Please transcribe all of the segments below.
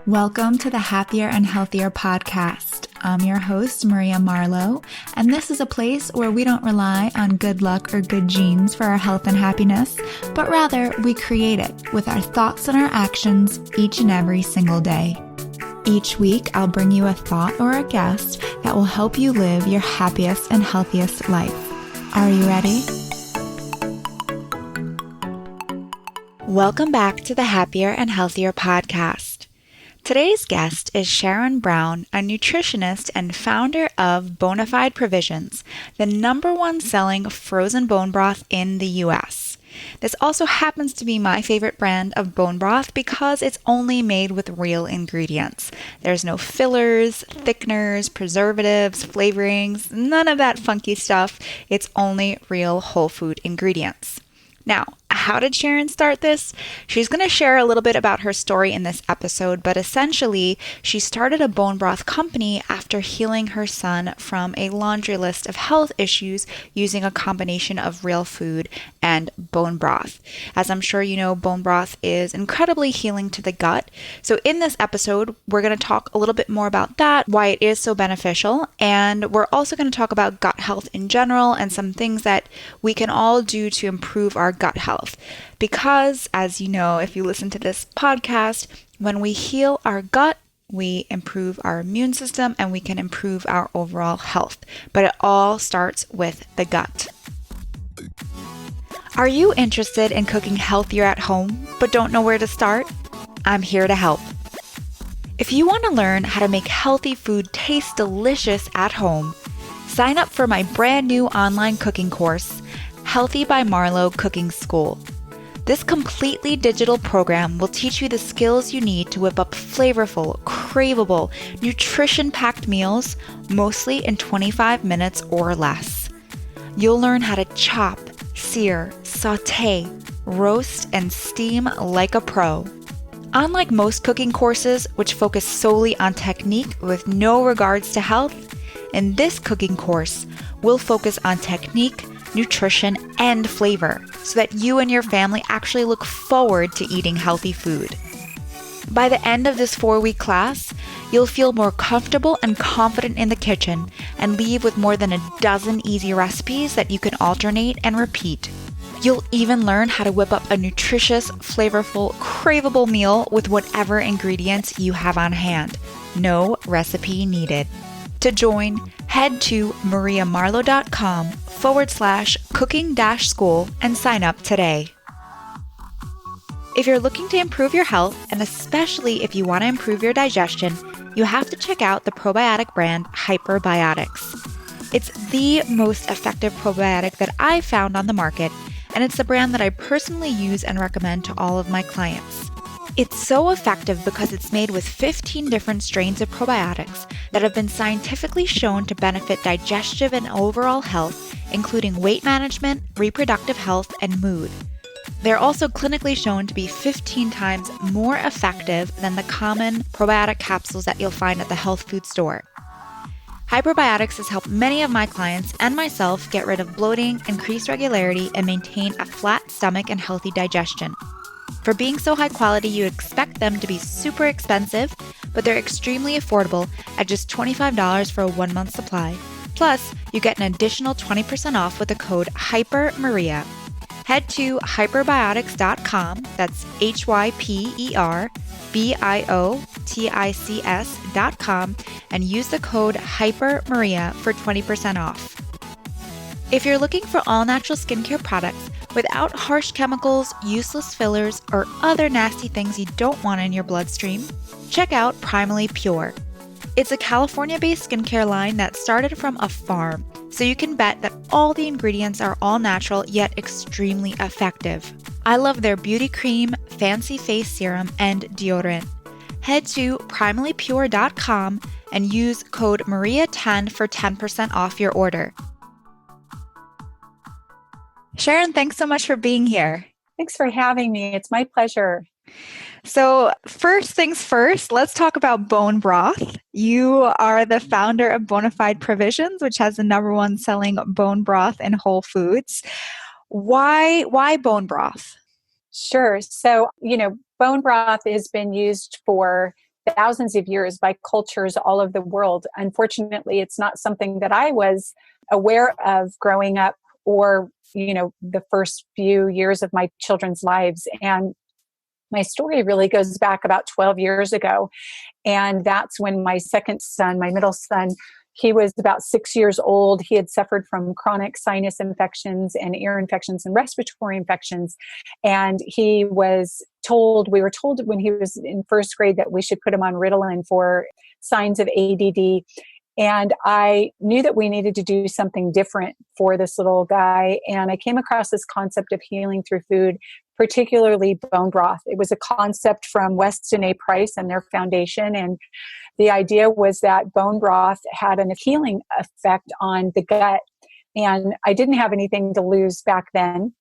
Welcome to the Happier and Healthier podcast. I'm your host, Maria Marlowe, and this is a place where we don't rely on good luck or good genes for our health and happiness, but rather we create it with our thoughts and our actions each and every single day. Each week, I'll bring you a thought or a guest that will help you live your happiest and healthiest life. Are you ready? Welcome back to the Happier and Healthier podcast. Today's guest is Sharon Brown, a nutritionist and founder of Bonafide Provisions, the #1 selling frozen bone broth in the US. This also happens to be my favorite brand of bone broth because it's only made with real ingredients. There's no fillers, thickeners, preservatives, flavorings, none of that funky stuff. It's only real whole food ingredients. Now, how did Sharon start this? She's going to share a little bit about her story in this episode, but essentially, she started a bone broth company after healing her son from a laundry list of health issues using a combination of real food and bone broth. As I'm sure you know, bone broth is incredibly healing to the gut. So in this episode, we're going to talk a little bit more about that, why it is so beneficial, and we're also going to talk about gut health in general and some things that we can all do to improve our gut health. Because, as you know, if you listen to this podcast, when we heal our gut, we improve our immune system and we can improve our overall health. But it all starts with the gut. Are you interested in cooking healthier at home but don't know where to start? I'm here to help. If you want to learn how to make healthy food taste delicious at home, sign up for my brand new online cooking course, Healthy by Marlowe Cooking School. This completely digital program will teach you the skills you need to whip up flavorful, craveable, nutrition-packed meals, mostly in 25 minutes or less. You'll learn how to chop, sear, saute, roast, and steam like a pro. Unlike most cooking courses, which focus solely on technique with no regards to health, in this cooking course, we'll focus on technique, nutrition, and flavor so that you and your family actually look forward to eating healthy food. By the end of this 4-week class, you'll feel more comfortable and confident in the kitchen and leave with more than a dozen easy recipes that you can alternate and repeat. You'll even learn how to whip up a nutritious, flavorful, craveable meal with whatever ingredients you have on hand. No recipe needed. To join, head to mariamarlowe.com/cooking-school and sign up today. If you're looking to improve your health, and especially if you want to improve your digestion, you have to check out the probiotic brand Hyperbiotics. It's the most effective probiotic that I've found on the market, and it's the brand that I personally use and recommend to all of my clients. It's so effective because it's made with 15 different strains of probiotics that have been scientifically shown to benefit digestive and overall health, including weight management, reproductive health, and mood. They're also clinically shown to be 15 times more effective than the common probiotic capsules that you'll find at the health food store. Hyperbiotics has helped many of my clients and myself get rid of bloating, increase regularity, and maintain a flat stomach and healthy digestion. For being so high quality, you expect them to be super expensive, but they're extremely affordable at just $25 for a 1-month supply. Plus, you get an additional 20% off with the code HYPERMARIA. Head to hyperbiotics.com, that's HYPERBIOTICS.com, and use the code HYPERMARIA for 20% off. If you're looking for all-natural skincare products without harsh chemicals, useless fillers, or other nasty things you don't want in your bloodstream, check out Primally Pure. It's a California-based skincare line that started from a farm, so you can bet that all the ingredients are all natural yet extremely effective. I love their beauty cream, fancy face serum, and deodorant. Head to primallypure.com and use code MARIA10 for 10% off your order. Sharon, thanks so much for being here. Thanks for having me. It's my pleasure. So first things first, let's talk about bone broth. You are the founder of Bonafide Provisions, which has the #1 selling bone broth in Whole Foods. Why bone broth? Sure. So, bone broth has been used for thousands of years by cultures all over the world. Unfortunately, it's not something that I was aware of growing up or, the first few years of my children's lives. And my story really goes back about 12 years ago. And that's when my second son, my middle son, he was about 6 years old. He had suffered from chronic sinus infections and ear infections and respiratory infections. And we were told when he was in first grade that we should put him on Ritalin for signs of ADD. And I knew that we needed to do something different for this little guy. And I came across this concept of healing through food, particularly bone broth. It was a concept from Weston A. Price and their foundation. And the idea was that bone broth had a healing effect on the gut. And I didn't have anything to lose back then.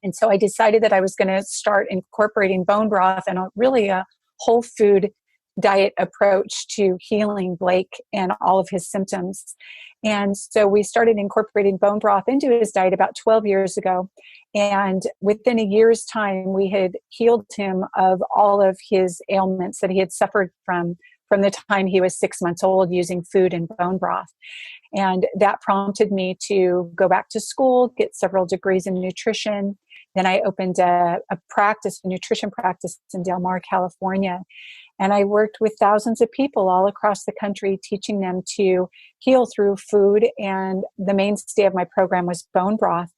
And so I decided that I was going to start incorporating bone broth and really a whole food diet approach to healing Blake and all of his symptoms. And so we started incorporating bone broth into his diet about 12 years ago. And within a year's time, we had healed him of all of his ailments that he had suffered from the time he was 6 months old using food and bone broth. And that prompted me to go back to school, get several degrees in nutrition. Then I opened a nutrition practice in Del Mar, California. And I worked with thousands of people all across the country, teaching them to heal through food. And the mainstay of my program was bone broth.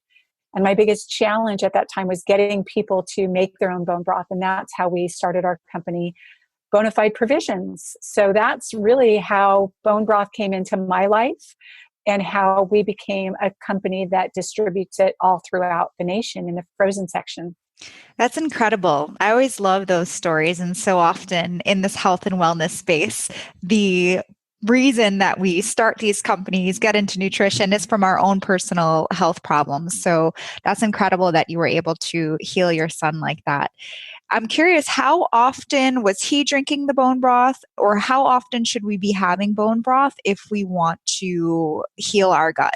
And my biggest challenge at that time was getting people to make their own bone broth. And that's how we started our company, Bonafide Provisions. So that's really how bone broth came into my life and how we became a company that distributes it all throughout the nation in the frozen section. That's incredible. I always love those stories. And so often in this health and wellness space, the reason that we start these companies, get into nutrition, is from our own personal health problems. So that's incredible that you were able to heal your son like that. I'm curious, how often was he drinking the bone broth, or how often should we be having bone broth if we want to heal our gut?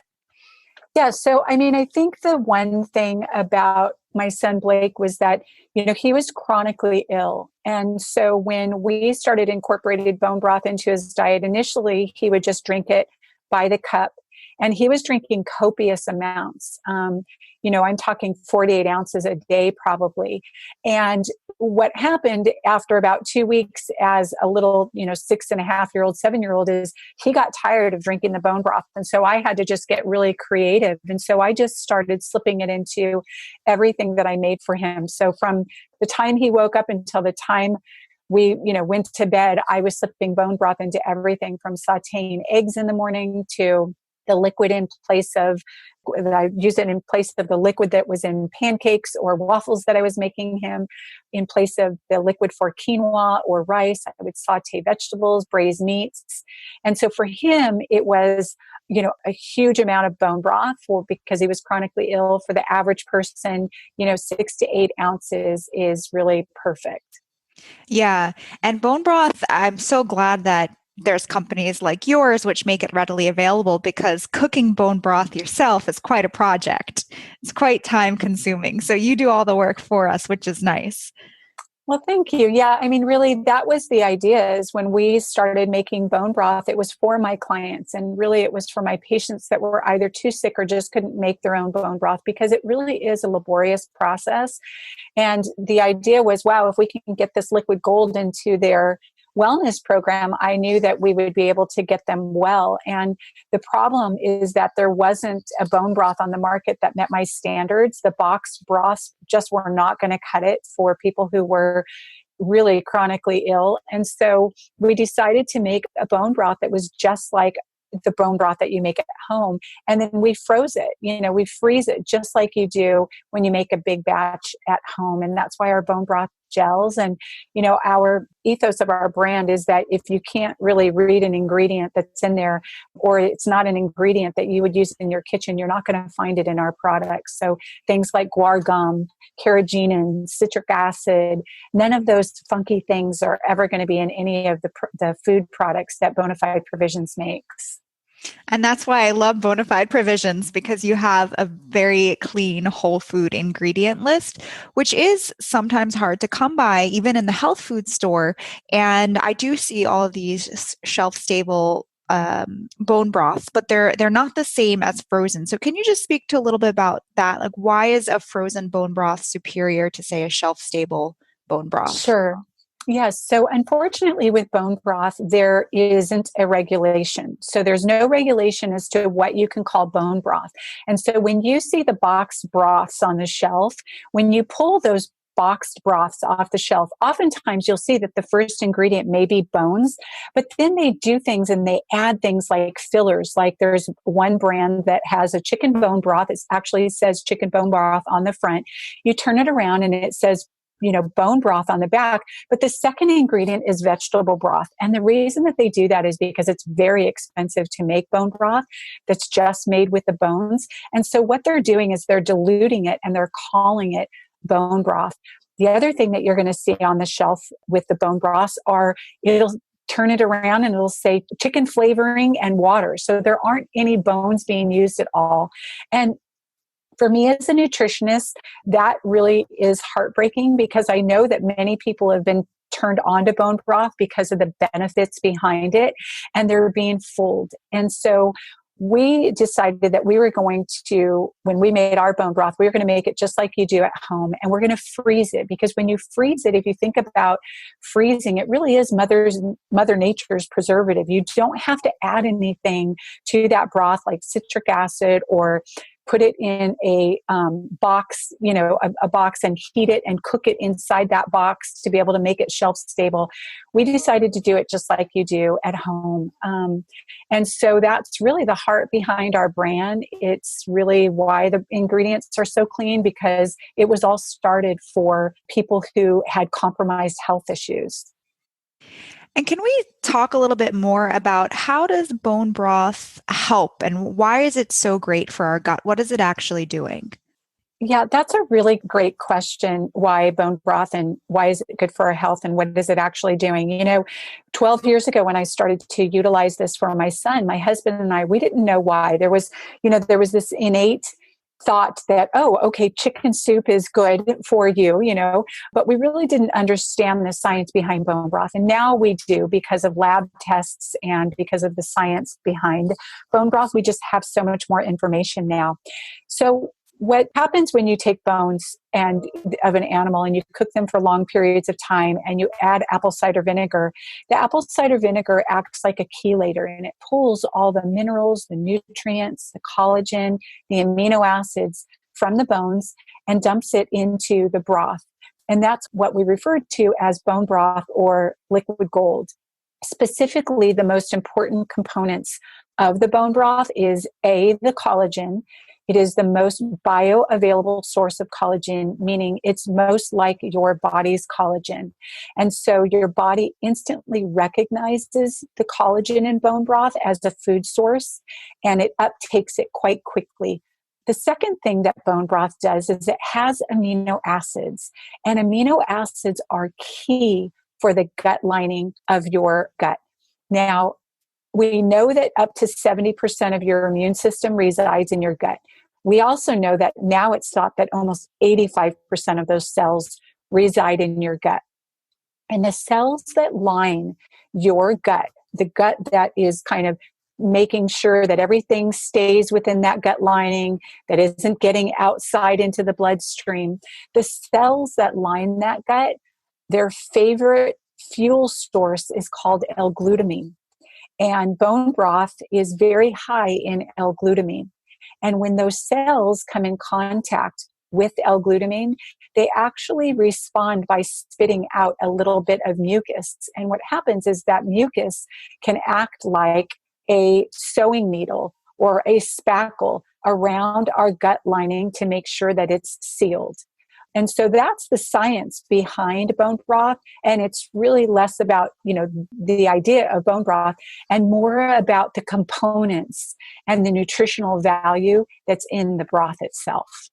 Yeah, so I think the one thing about my son Blake was that, he was chronically ill. And so when we started incorporating bone broth into his diet, initially he would just drink it by the cup. And he was drinking copious amounts. I'm talking 48 ounces a day probably. And what happened after about 2 weeks as a little, 6.5-year-old, 7-year-old is he got tired of drinking the bone broth. And so I had to just get really creative. And so I just started slipping it into everything that I made for him. So from the time he woke up until the time we, went to bed, I was slipping bone broth into everything from sauteing eggs in the morning to the liquid I use it in place of the liquid that was in pancakes or waffles that I was making him, in place of the liquid for quinoa or rice. I would saute vegetables, braise meats. And so for him, it was, a huge amount of bone broth because he was chronically ill. For the average person, 6 to 8 ounces is really perfect. Yeah. And bone broth, I'm so glad that there's companies like yours which make it readily available, because cooking bone broth yourself is quite a project. It's quite time consuming. So you do all the work for us, which is nice. Well, thank you. Yeah, really, that was the idea, is when we started making bone broth, it was for my clients. And really, it was for my patients that were either too sick or just couldn't make their own bone broth, because it really is a laborious process. And the idea was, wow, if we can get this liquid gold into their wellness program, I knew that we would be able to get them well. And the problem is that there wasn't a bone broth on the market that met my standards. The box broths just were not going to cut it for people who were really chronically ill. And so we decided to make a bone broth that was just like the bone broth that you make at home. And then we froze it, we freeze it just like you do when you make a big batch at home. And that's why our bone broth gels. And, our ethos of our brand is that if you can't really read an ingredient that's in there, or it's not an ingredient that you would use in your kitchen, you're not going to find it in our products. So things like guar gum, carrageenan, citric acid, none of those funky things are ever going to be in any of the food products that Bonafide Provisions makes. And that's why I love Bonafide Provisions, because you have a very clean whole food ingredient list, which is sometimes hard to come by, even in the health food store. And I do see all of these shelf stable bone broths, but they're not the same as frozen. So can you just speak to a little bit about that? Like, why is a frozen bone broth superior to, say, a shelf stable bone broth? Sure. Yes. So unfortunately, with bone broth, there isn't a regulation. So there's no regulation as to what you can call bone broth. And so when you see the boxed broths on the shelf, when you pull those boxed broths off the shelf, oftentimes you'll see that the first ingredient may be bones, but then they do things and they add things like fillers. Like there's one brand that has a chicken bone broth. It actually says chicken bone broth on the front. You turn it around and it says bone broth on the back, but the second ingredient is vegetable broth. And the reason that they do that is because it's very expensive to make bone broth that's just made with the bones. And so what they're doing is they're diluting it and they're calling it bone broth. The other thing that you're going to see on the shelf with the bone broths are, it'll turn it around and it'll say chicken flavoring and water. So there aren't any bones being used at all. And for me as a nutritionist, that really is heartbreaking, because I know that many people have been turned on to bone broth because of the benefits behind it, and they're being fooled. And so we decided that we were going to, when we made our bone broth, we were going to make it just like you do at home, and we're going to freeze it, because when you freeze it, if you think about freezing, it really is Mother Nature's preservative. You don't have to add anything to that broth like citric acid, or put it in a box, a box, and heat it and cook it inside that box to be able to make it shelf stable. We decided to do it just like you do at home. And so that's really the heart behind our brand. It's really why the ingredients are so clean, because it was all started for people who had compromised health issues. And can we talk a little bit more about how does bone broth help and why is it so great for our gut? What is it actually doing? Yeah, that's a really great question. Why bone broth, and why is it good for our health, and what is it actually doing? 12 years ago when I started to utilize this for my son, my husband and I, we didn't know why. There was this innate thought that, oh, okay, chicken soup is good for you, but we really didn't understand the science behind bone broth. And now we do, because of lab tests and because of the science behind bone broth. We just have so much more information now. So what happens when you take bones of an animal and you cook them for long periods of time and you add apple cider vinegar, the apple cider vinegar acts like a chelator, and it pulls all the minerals, the nutrients, the collagen, the amino acids from the bones and dumps it into the broth. And that's what we refer to as bone broth or liquid gold. Specifically, the most important components of the bone broth is the collagen. It is the most bioavailable source of collagen, meaning it's most like your body's collagen. And so your body instantly recognizes the collagen in bone broth as a food source, and it uptakes it quite quickly. The second thing that bone broth does is it has amino acids, and amino acids are key for the gut lining of your gut. Now, we know that up to 70% of your immune system resides in your gut. We also know that now it's thought that almost 85% of those cells reside in your gut. And the cells that line your gut, the gut that is kind of making sure that everything stays within that gut lining, that isn't getting outside into the bloodstream, the cells that line that gut, their favorite fuel source is called L-glutamine. And bone broth is very high in L-glutamine. And when those cells come in contact with L-glutamine, they actually respond by spitting out a little bit of mucus. And what happens is that mucus can act like a sewing needle or a spackle around our gut lining to make sure that it's sealed. And so that's the science behind bone broth. And it's really less about, the idea of bone broth and more about the components and the nutritional value that's in the broth itself.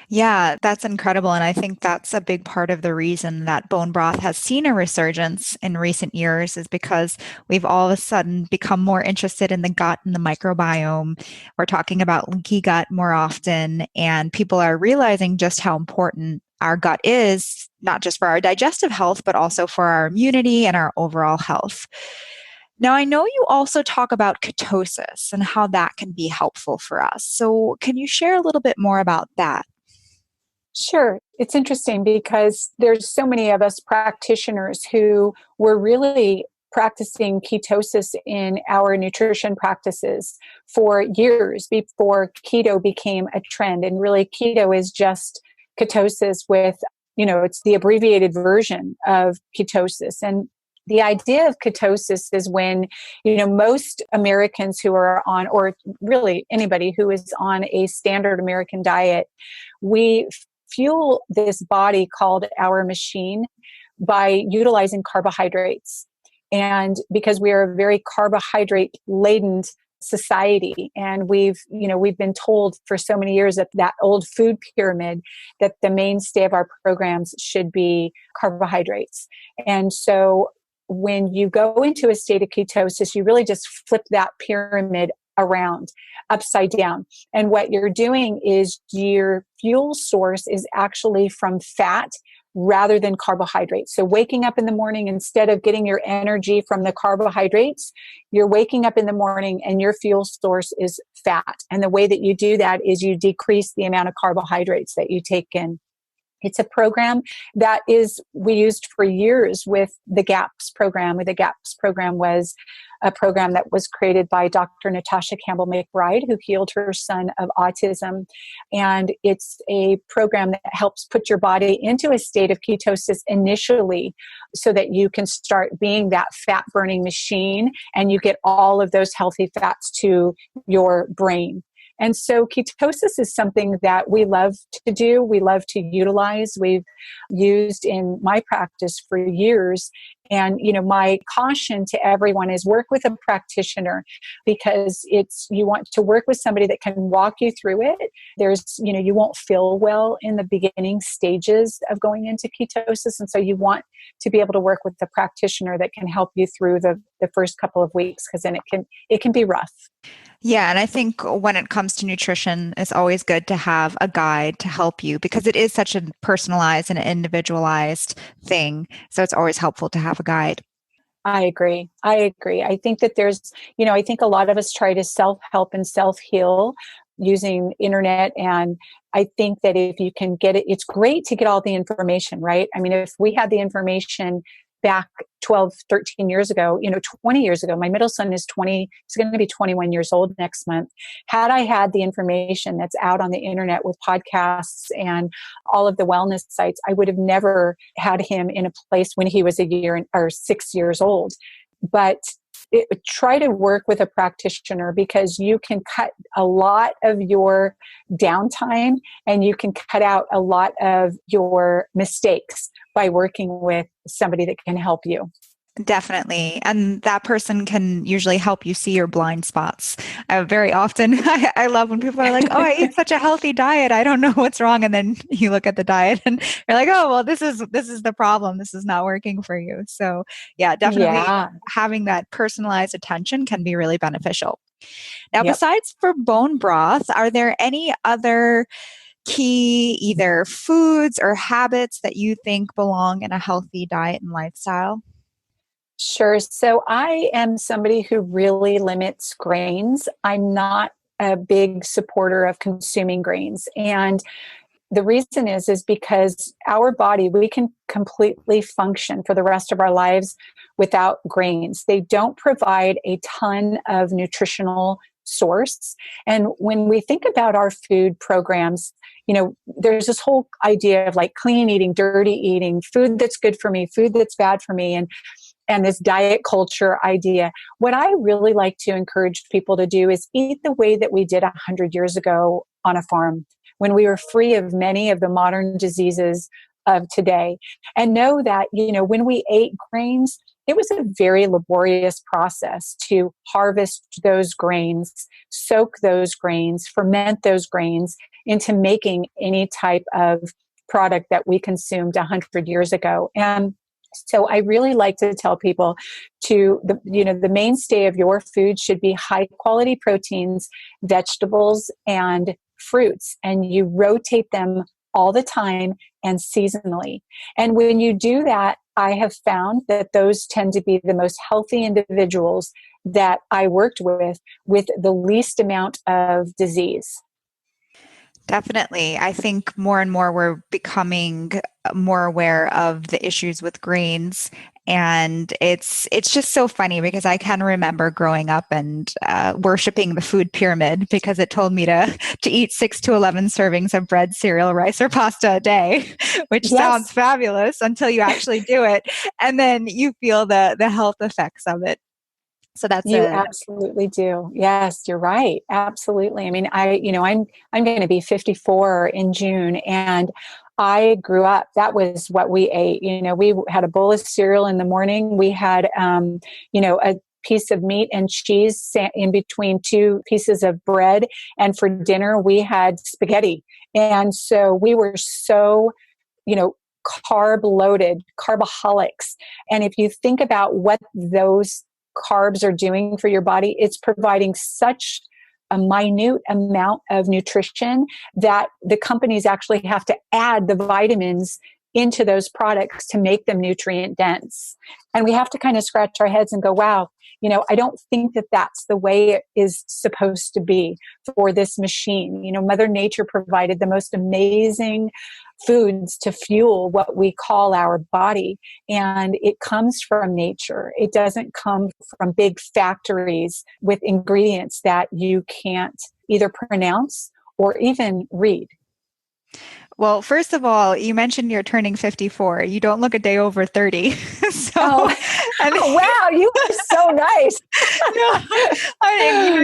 Yeah, that's incredible. And I think that's a big part of the reason that bone broth has seen a resurgence in recent years is because we've all of a sudden become more interested in the gut and the microbiome. We're talking about leaky gut more often, and people are realizing just how important our gut is, not just for our digestive health, but also for our immunity and our overall health. Now, I know you also talk about ketosis and how that can be helpful for us. So, can you share a little bit more about that? Sure. It's interesting because there's so many of us practitioners who were really practicing ketosis in our nutrition practices for years before keto became a trend. And really, keto is just ketosis with, it's the abbreviated version of ketosis. And the idea of ketosis is when, most Americans who are on, or really anybody who is on a standard American diet, we fuel this body called our machine by utilizing carbohydrates. And because we are a very carbohydrate laden society, and we've been told for so many years that that old food pyramid, that the mainstay of our programs should be carbohydrates. And so when you go into a state of ketosis, you really just flip that pyramid around, upside down. And what you're doing is your fuel source is actually from fat rather than carbohydrates. So waking up in the morning, instead of getting your energy from the carbohydrates, you're waking up in the morning and your fuel source is fat. And the way that you do that is you decrease the amount of carbohydrates that you take in. It's a program that we used for years with the GAPS program. The GAPS program was a program that was created by Dr. Natasha Campbell McBride, who healed her son of autism. And it's a program that helps put your body into a state of ketosis initially so that you can start being that fat burning machine and you get all of those healthy fats to your brain. And so ketosis is something that we love to do. We love to utilize. We've used in my practice for years. And, my caution to everyone is work with a practitioner, because you want to work with somebody that can walk you through it. You won't feel well in the beginning stages of going into ketosis. And so you want to be able to work with the practitioner that can help you through the first couple of weeks, because then it can be rough. Yeah, and I think when it comes to nutrition, it's always good to have a guide to help you because it is such a personalized and individualized thing. So it's always helpful to have a guide. I agree. I think that I think a lot of us try to self-help and self-heal using internet. And I think that if you can get it, it's great to get all the information, right? I mean, if we had the information back 12, 13 years ago, 20 years ago, my middle son is 20, he's going to be 21 years old next month. Had I had the information that's out on the internet with podcasts and all of the wellness sites, I would have never had him in a place when he was a year or 6 years old. But try to work with a practitioner, because you can cut a lot of your downtime and you can cut out a lot of your mistakes by working with somebody that can help you. Definitely. And that person can usually help you see your blind spots. Very often, I love when people are like, oh, I eat such a healthy diet. I don't know what's wrong. And then you look at the diet and you're like, oh, well, this is the problem. This is not working for you. So yeah, definitely Yeah. having that personalized attention can be really beneficial. Now, Yep. besides for bone broth, are there any other key either foods or habits that you think belong in a healthy diet and lifestyle? Sure. So I am somebody who really limits grains. I'm not a big supporter of consuming grains. And the reason is because our body, we can completely function for the rest of our lives without grains. They don't provide a ton of nutritional source. And when we think about our food programs, there's this whole idea of like clean eating, dirty eating, food that's good for me, food that's bad for me. And this diet culture idea. What I really like to encourage people to do is eat the way that we did 100 years ago on a farm, when we were free of many of the modern diseases of today. And know that, when we ate grains, it was a very laborious process to harvest those grains, soak those grains, ferment those grains, into making any type of product that we consumed 100 years ago. And so I really like to tell people the mainstay of your food should be high quality proteins, vegetables, and fruits, and you rotate them all the time and seasonally. And when you do that, I have found that those tend to be the most healthy individuals that I worked with the least amount of disease. Definitely. I think more and more we're becoming more aware of the issues with grains. And it's just so funny because I can remember growing up and worshiping the food pyramid because it told me to eat 6 to 11 servings of bread, cereal, rice, or pasta a day, which sounds fabulous until you actually do it. And then you feel the health effects of it. So You absolutely do. Yes, you're right. Absolutely. I mean, I'm going to be 54 in June, and I grew up, that was what we ate. We had a bowl of cereal in the morning. We had, a piece of meat and cheese in between 2 pieces of bread. And for dinner, we had spaghetti. And so we were so, carb loaded, carbaholics. And if you think about what those carbs are doing for your body, it's providing such a minute amount of nutrition that the companies actually have to add the vitamins into those products to make them nutrient dense. And we have to kind of scratch our heads and go, wow, I don't think that that's the way it is supposed to be for this machine. Mother Nature provided the most amazing foods to fuel what we call our body. And it comes from nature. It doesn't come from big factories with ingredients that you can't either pronounce or even read. Well, first of all, you mentioned you're turning 54. You don't look a day over 30. Wow, you are so nice.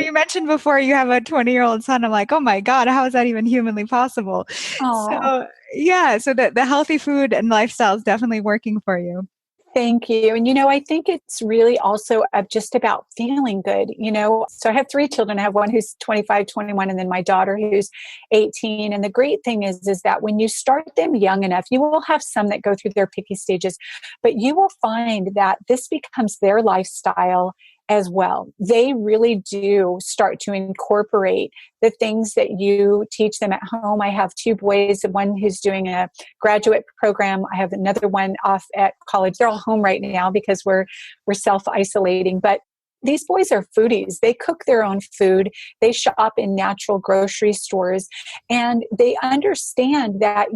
You mentioned before you have a 20-year-old son. I'm like, oh my God, how is that even humanly possible? So the healthy food and lifestyle is definitely working for you. Thank you. And, I think it's really also just about feeling good. So I have 3 children. I have one who's 25, 21, and then my daughter who's 18. And the great thing is that when you start them young enough, you will have some that go through their picky stages, but you will find that this becomes their lifestyle as well. They really do start to incorporate the things that you teach them at home. I have 2 boys, one who's doing a graduate program. I have another one off at college. They're all home right now because we're self-isolating, but these boys are foodies. They cook their own food. They shop in natural grocery stores, and they understand that,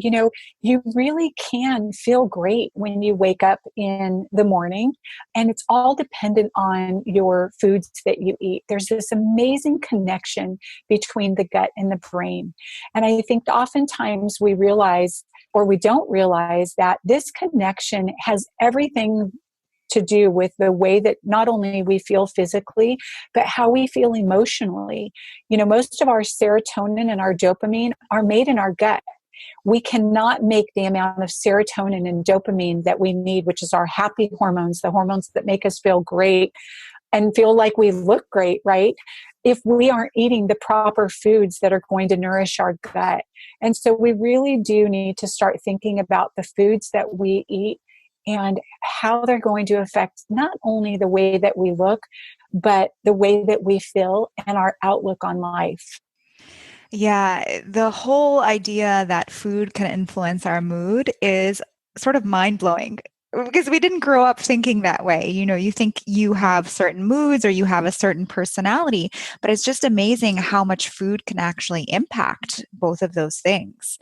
you really can feel great when you wake up in the morning, and it's all dependent on your foods that you eat. There's this amazing connection between the gut and the brain. And I think oftentimes we realize, or we don't realize, that this connection has everything to do with the way that not only we feel physically, but how we feel emotionally. Most of our serotonin and our dopamine are made in our gut. We cannot make the amount of serotonin and dopamine that we need, which is our happy hormones, the hormones that make us feel great and feel like we look great, right? If we aren't eating the proper foods that are going to nourish our gut. And so we really do need to start thinking about the foods that we eat and how they're going to affect not only the way that we look, but the way that we feel and our outlook on life. Yeah, the whole idea that food can influence our mood is sort of mind-blowing because we didn't grow up thinking that way. You think you have certain moods or you have a certain personality, but it's just amazing how much food can actually impact both of those things.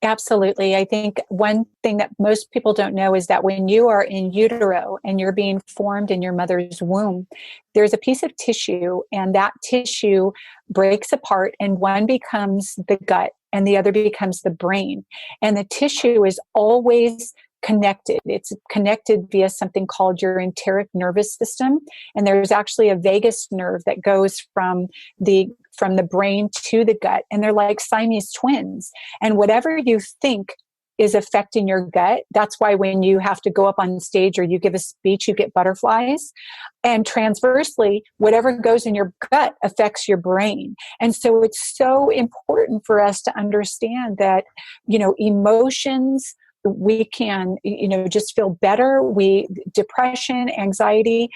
Absolutely. I think one thing that most people don't know is that when you are in utero and you're being formed in your mother's womb, there's a piece of tissue, and that tissue breaks apart, and one becomes the gut and the other becomes the brain. And the tissue is always connected. It's connected via something called your enteric nervous system. And there's actually a vagus nerve that goes from the brain to the gut. And they're like Siamese twins. And whatever you think is affecting your gut. That's why when you have to go up on stage or you give a speech, you get butterflies. And transversely, whatever goes in your gut affects your brain. And so it's so important for us to understand that, emotions, we can, just feel better. Depression, anxiety,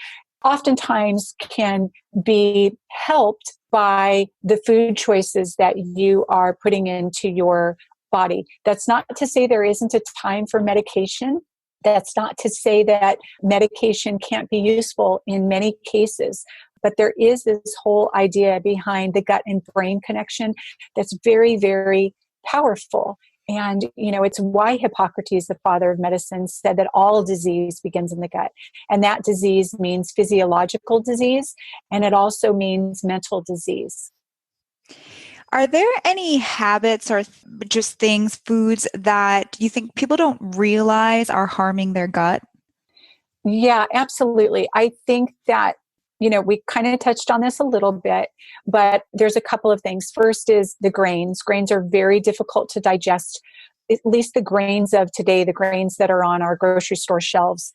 oftentimes can be helped by the food choices that you are putting into your body. That's not to say there isn't a time for medication. That's not to say that medication can't be useful in many cases. But there is this whole idea behind the gut and brain connection that's very, very powerful. And, it's why Hippocrates, the father of medicine, said that all disease begins in the gut. And that disease means physiological disease, and it also means mental disease. Are there any habits or just things, foods that you think people don't realize are harming their gut? Yeah, absolutely. I think that, we kind of touched on this a little bit, but there's a couple of things. First is the grains. Grains are very difficult to digest, at least the grains of today, the grains that are on our grocery store shelves.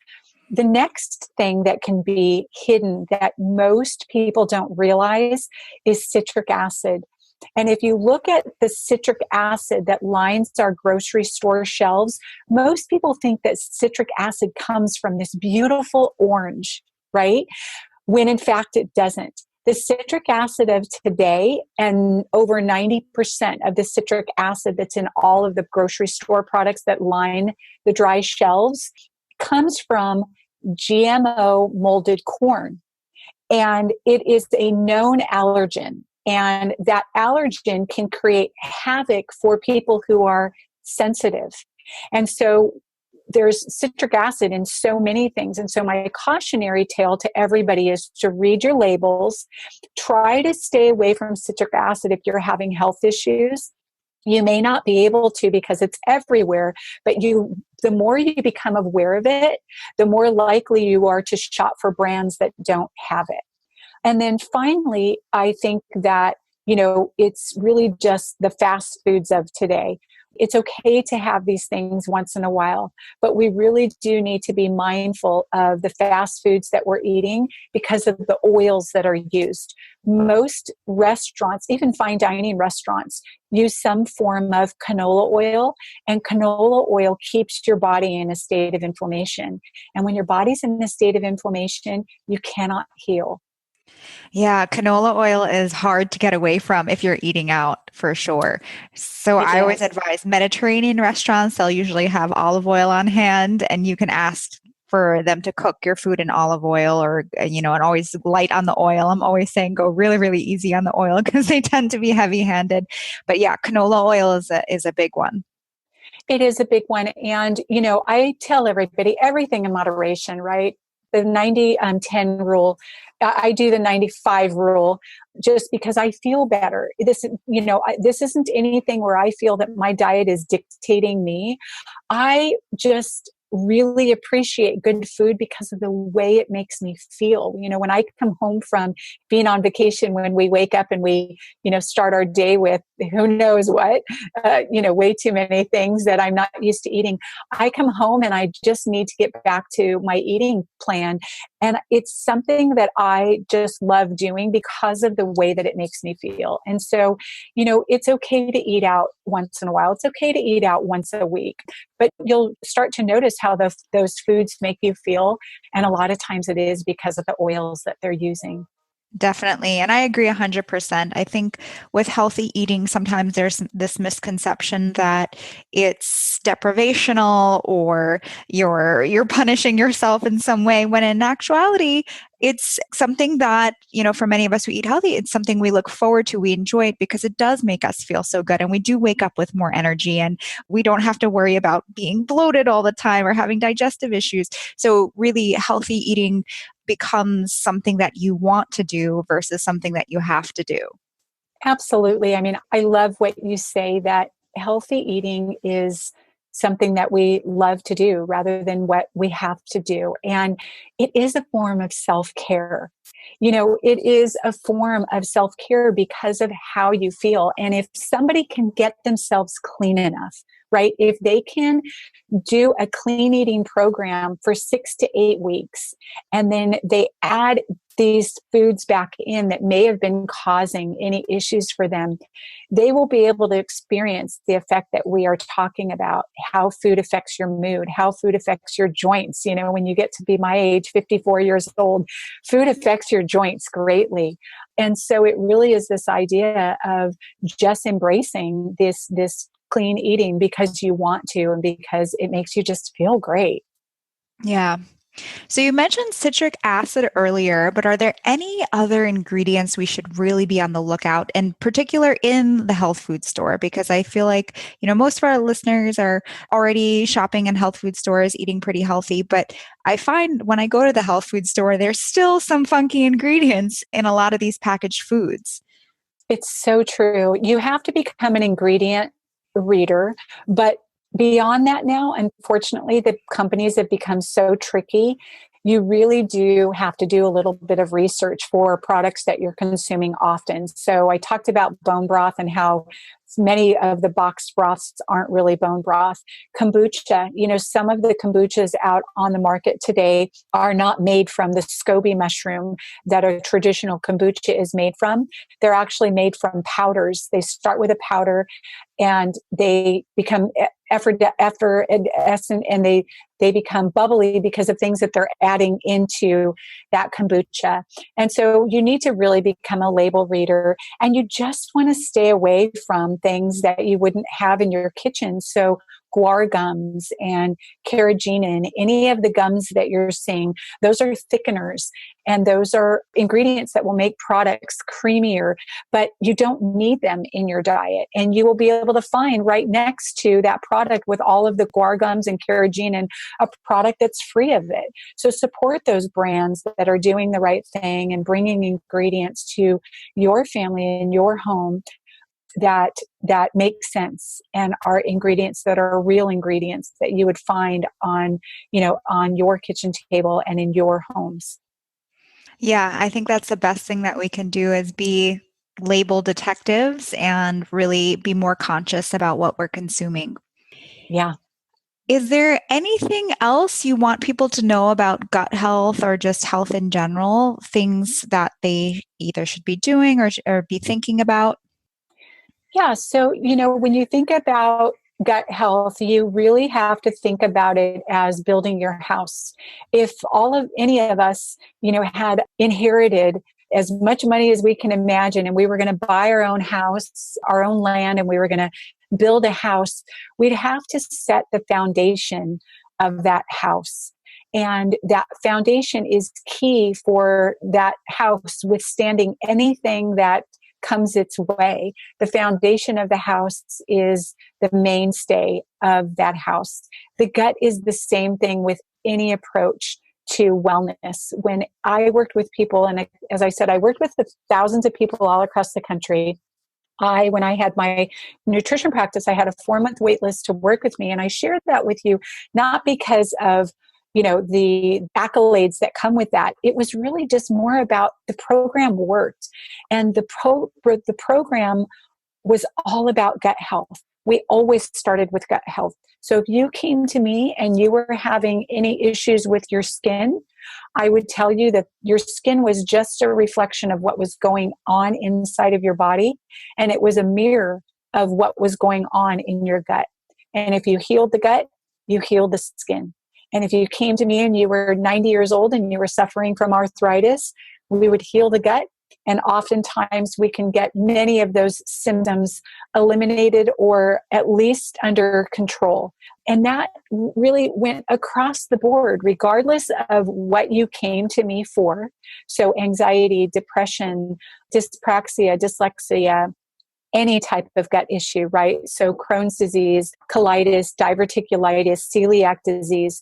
The next thing that can be hidden that most people don't realize is citric acid. And if you look at the citric acid that lines our grocery store shelves, most people think that citric acid comes from this beautiful orange, right? When in fact it doesn't. The citric acid of today, and over 90% of the citric acid that's in all of the grocery store products that line the dry shelves, comes from GMO molded corn. And it is a known allergen. And that allergen can create havoc for people who are sensitive. And so there's citric acid in so many things. And so my cautionary tale to everybody is to read your labels. Try to stay away from citric acid if you're having health issues. You may not be able to because it's everywhere, but the more you become aware of it, the more likely you are to shop for brands that don't have it. And then finally, I think that, it's really just the fast foods of today. It's okay to have these things once in a while, but we really do need to be mindful of the fast foods that we're eating because of the oils that are used. Most restaurants, even fine dining restaurants, use some form of canola oil, and canola oil keeps your body in a state of inflammation. And when your body's in a state of inflammation, you cannot heal. Yeah, canola oil is hard to get away from if you're eating out for sure. So I always advise Mediterranean restaurants, they'll usually have olive oil on hand, and you can ask for them to cook your food in olive oil or, and always light on the oil. I'm always saying go really, really easy on the oil because they tend to be heavy handed. But yeah, canola oil is a big one. It is a big one. And, I tell everybody everything in moderation, right? The 90-10 rule. I do the 95 rule just because I feel better. This isn't anything where I feel that my diet is dictating me. I just really appreciate good food because of the way it makes me feel. When I come home from being on vacation, when we wake up and we, start our day with who knows what, way too many things that I'm not used to eating. I come home and I just need to get back to my eating plan. And it's something that I just love doing because of the way that it makes me feel. And so, it's okay to eat out once in a while. It's okay to eat out once a week, but you'll start to notice how those foods make you feel. And a lot of times it is because of the oils that they're using. Definitely. And I agree 100%. I think with healthy eating, sometimes there's this misconception that it's deprivational or you're punishing yourself in some way, when in actuality, it's something that, for many of us who eat healthy, it's something we look forward to. We enjoy it because it does make us feel so good. And we do wake up with more energy and we don't have to worry about being bloated all the time or having digestive issues. So really healthy eating becomes something that you want to do versus something that you have to do. Absolutely. I mean, I love what you say that healthy eating is something that we love to do rather than what we have to do. And it is a form of self-care. It is a form of self-care because of how you feel. And if somebody can get themselves clean enough, right? If they can do a clean eating program for 6 to 8 weeks, and then they add these foods back in that may have been causing any issues for them, they will be able to experience the effect that we are talking about, how food affects your mood, how food affects your joints. When you get to be my age, 54 years old, food affects your joints greatly. And so it really is this idea of just embracing this clean eating because you want to and because it makes you just feel great. Yeah. So you mentioned citric acid earlier, but are there any other ingredients we should really be on the lookout, in particular in the health food store? Because I feel like, most of our listeners are already shopping in health food stores, eating pretty healthy. But I find when I go to the health food store, there's still some funky ingredients in a lot of these packaged foods. It's so true. You have to become an ingredient reader, but beyond that now, unfortunately, the companies have become so tricky. You really do have to do a little bit of research for products that you're consuming often. So I talked about bone broth and how many of the boxed broths aren't really bone broth. Kombucha, some of the kombuchas out on the market today are not made from the SCOBY mushroom that a traditional kombucha is made from. They're actually made from powders. They start with a powder and they become effervescent, and they become bubbly because of things that they're adding into that kombucha. And so you need to really become a label reader, and you just want to stay away from things that you wouldn't have in your kitchen. So guar gums and carrageenan, any of the gums that you're seeing, those are thickeners, and those are ingredients that will make products creamier, but you don't need them in your diet. And you will be able to find right next to that product with all of the guar gums and carrageenan a product that's free of it. So support those brands that are doing the right thing and bringing ingredients to your family and your home that make sense and are ingredients that are real ingredients that you would find on your kitchen table and in your homes. Yeah, I think that's the best thing that we can do is be label detectives and really be more conscious about what we're consuming. Yeah. Is there anything else you want people to know about gut health or just health in general, things that they either should be doing or be thinking about? Yeah. So, when you think about gut health, you really have to think about it as building your house. If any of us, had inherited as much money as we can imagine, and we were going to buy our own house, our own land, and we were going to build a house, we'd have to set the foundation of that house. And that foundation is key for that house withstanding anything that comes its way. The foundation of the house is the mainstay of that house. The gut is the same thing with any approach to wellness. When I worked with people, and as I said, I worked with thousands of people all across the country. When I had my nutrition practice, I had a 4-month wait list to work with me. And I shared that with you, not because of the accolades that come with that. It was really just more about the program worked. And the program was all about gut health. We always started with gut health. So if you came to me and you were having any issues with your skin, I would tell you that your skin was just a reflection of what was going on inside of your body. And it was a mirror of what was going on in your gut. And if you healed the gut, you healed the skin. And if you came to me and you were 90 years old and you were suffering from arthritis, we would heal the gut. And oftentimes we can get many of those symptoms eliminated or at least under control. And that really went across the board, regardless of what you came to me for. So anxiety, depression, dyspraxia, dyslexia, any type of gut issue, right? So Crohn's disease, colitis, diverticulitis, celiac disease,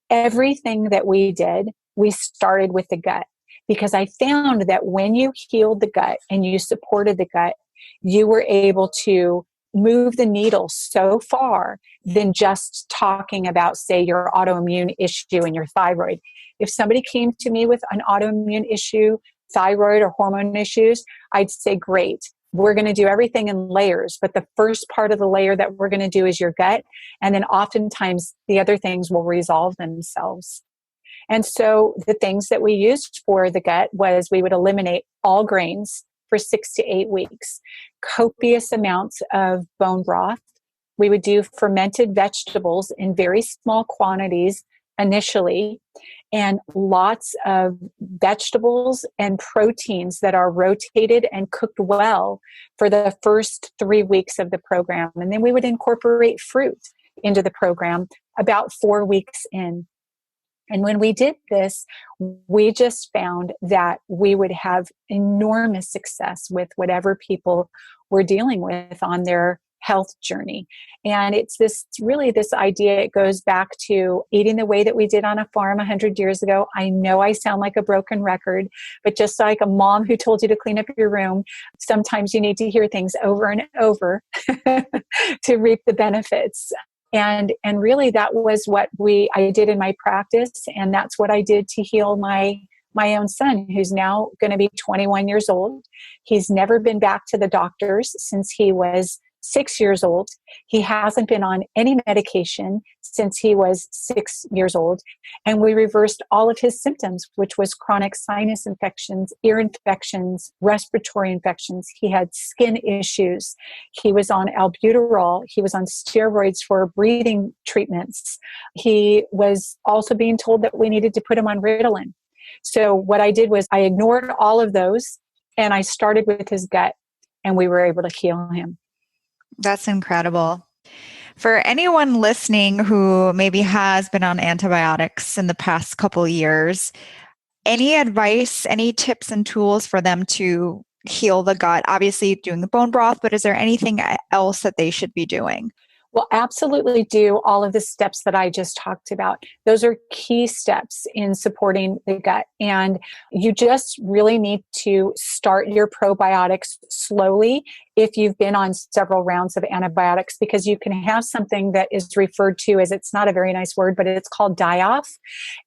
everything that we did, we started with the gut. Because I found that when you healed the gut and you supported the gut, you were able to move the needle so far than just talking about, say, your autoimmune issue and your thyroid. If somebody came to me with an autoimmune issue, thyroid or hormone issues, I'd say, great. We're going to do everything in layers, but the first part of the layer that we're going to do is your gut. And then oftentimes the other things will resolve themselves. And so the things that we used for the gut was we would eliminate all grains for 6 to 8 weeks, copious amounts of bone broth. We would do fermented vegetables in very small quantities initially, and lots of vegetables and proteins that are rotated and cooked well for the first 3 weeks of the program. And then we would incorporate fruit into the program about 4 weeks in. And when we did this, we just found that we would have enormous success with whatever people were dealing with on their health journey. And it's this idea, it goes back to eating the way that we did on a farm 100 years ago. I know I sound like a broken record, but just like a mom who told you to clean up your room, sometimes you need to hear things over and over to reap the benefits. And really that was what I did in my practice. And that's what I did to heal my own son, who's now going to be 21 years old. He's never been back to the doctors since he was 6 years old. He hasn't been on any medication since he was 6 years old. And we reversed all of his symptoms, which was chronic sinus infections, ear infections, respiratory infections. He had skin issues. He was on albuterol. He was on steroids for breathing treatments. He was also being told that we needed to put him on Ritalin. So what I did was I ignored all of those and I started with his gut, and we were able to heal him. That's incredible. For anyone listening who maybe has been on antibiotics in the past couple of years, any advice, any tips and tools for them to heal the gut? Obviously doing the bone broth, but is there anything else that they should be doing? Well, absolutely do all of the steps that I just talked about. Those are key steps in supporting the gut. And you just really need to start your probiotics slowly if you've been on several rounds of antibiotics, because you can have something that is referred to as, it's not a very nice word, but it's called die-off.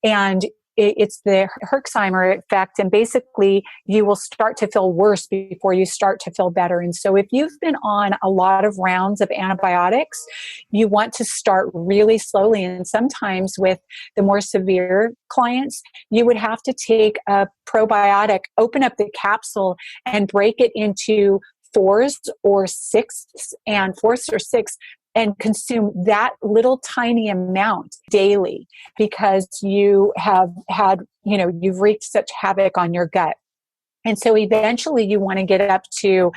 And it's the Herxheimer effect. And basically, you will start to feel worse before you start to feel better. And so if you've been on a lot of rounds of antibiotics, you want to start really slowly. And sometimes with the more severe clients, you would have to take a probiotic, open up the capsule, and break it into fourths or sixths, and consume that little tiny amount daily, because you have had, you've wreaked such havoc on your gut. And so eventually you want to get up to,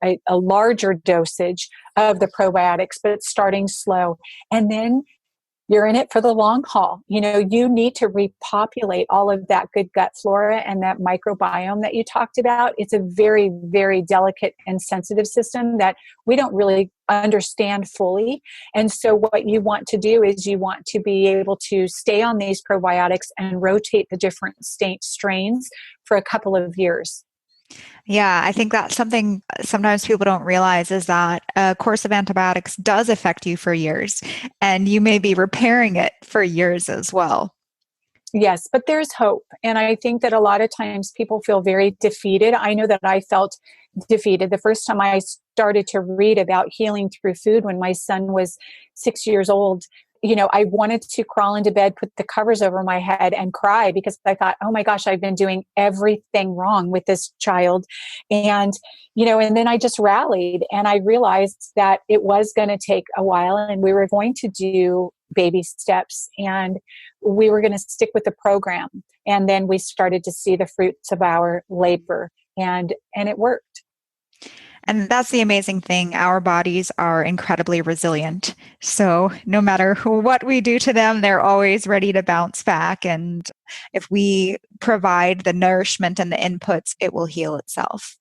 a larger dosage of the probiotics, but starting slow. And then you're in it for the long haul. You need to repopulate all of that good gut flora and that microbiome that you talked about. It's a very, very delicate and sensitive system that we don't really understand fully. And so what you want to do is you want to be able to stay on these probiotics and rotate the different strains for a couple of years. Yeah, I think that's something sometimes people don't realize, is that a course of antibiotics does affect you for years, and you may be repairing it for years as well. Yes, but there's hope. And I think that a lot of times people feel very defeated. I know that I felt defeated the first time I started to read about healing through food when my son was 6 years old. I wanted to crawl into bed, put the covers over my head and cry, because I thought, oh my gosh, I've been doing everything wrong with this child. And, and then I just rallied and I realized that it was going to take a while and we were going to do baby steps and we were going to stick with the program. And then we started to see the fruits of our labor, and it worked. And that's the amazing thing. Our bodies are incredibly resilient. So no matter what we do to them, they're always ready to bounce back. And if we provide the nourishment and the inputs, it will heal itself.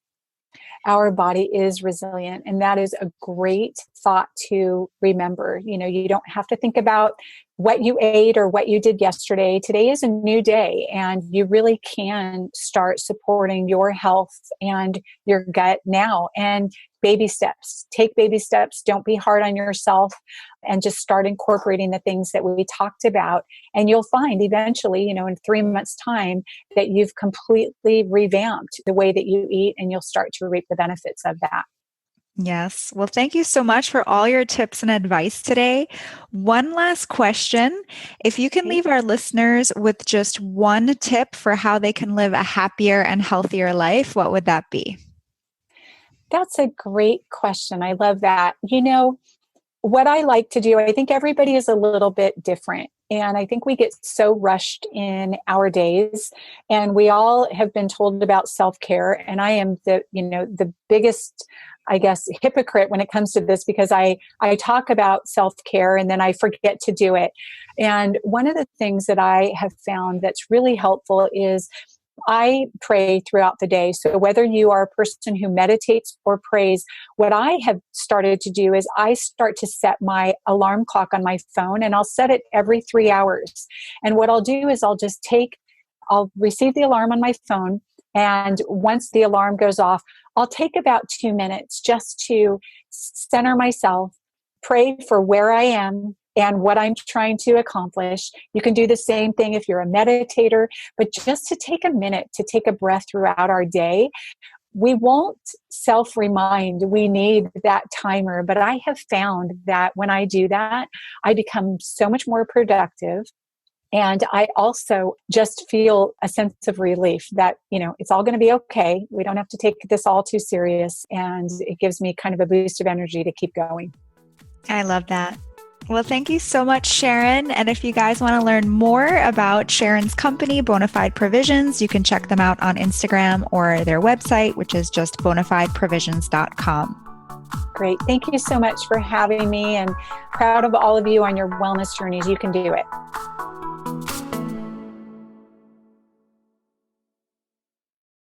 Our body is resilient. And that is a great thought to remember. You don't have to think about what you ate or what you did yesterday. Today is a new day, and you really can start supporting your health and your gut now. And baby steps. Take baby steps. Don't be hard on yourself, and just start incorporating the things that we talked about. And you'll find eventually, in 3 months' time, that you've completely revamped the way that you eat, and you'll start to reap the benefits of that. Yes. Well, thank you so much for all your tips and advice today. One last question. If you can leave our listeners with just one tip for how they can live a happier and healthier life, what would that be? That's a great question. I love that. What I like to do, I think everybody is a little bit different. And I think we get so rushed in our days, and we all have been told about self-care. And I am the biggest, I guess, hypocrite when it comes to this, because I talk about self-care and then I forget to do it. And one of the things that I have found that's really helpful is I pray throughout the day. So whether you are a person who meditates or prays, what I have started to do is I start to set my alarm clock on my phone, and I'll set it every 3 hours. And what I'll do is I'll receive the alarm on my phone. And once the alarm goes off, I'll take about 2 minutes just to center myself, pray for where I am and what I'm trying to accomplish. You can do the same thing if you're a meditator, but just to take a minute to take a breath throughout our day. We won't self-remind. We need that timer, but I have found that when I do that, I become so much more productive. And I also just feel a sense of relief that, it's all going to be okay. We don't have to take this all too serious. And it gives me kind of a boost of energy to keep going. I love that. Well, thank you so much, Sharon. And if you guys want to learn more about Sharon's company, Bonafide Provisions, you can check them out on Instagram or their website, which is just bonafideprovisions.com. Great. Thank you so much for having me, and proud of all of you on your wellness journeys. You can do it.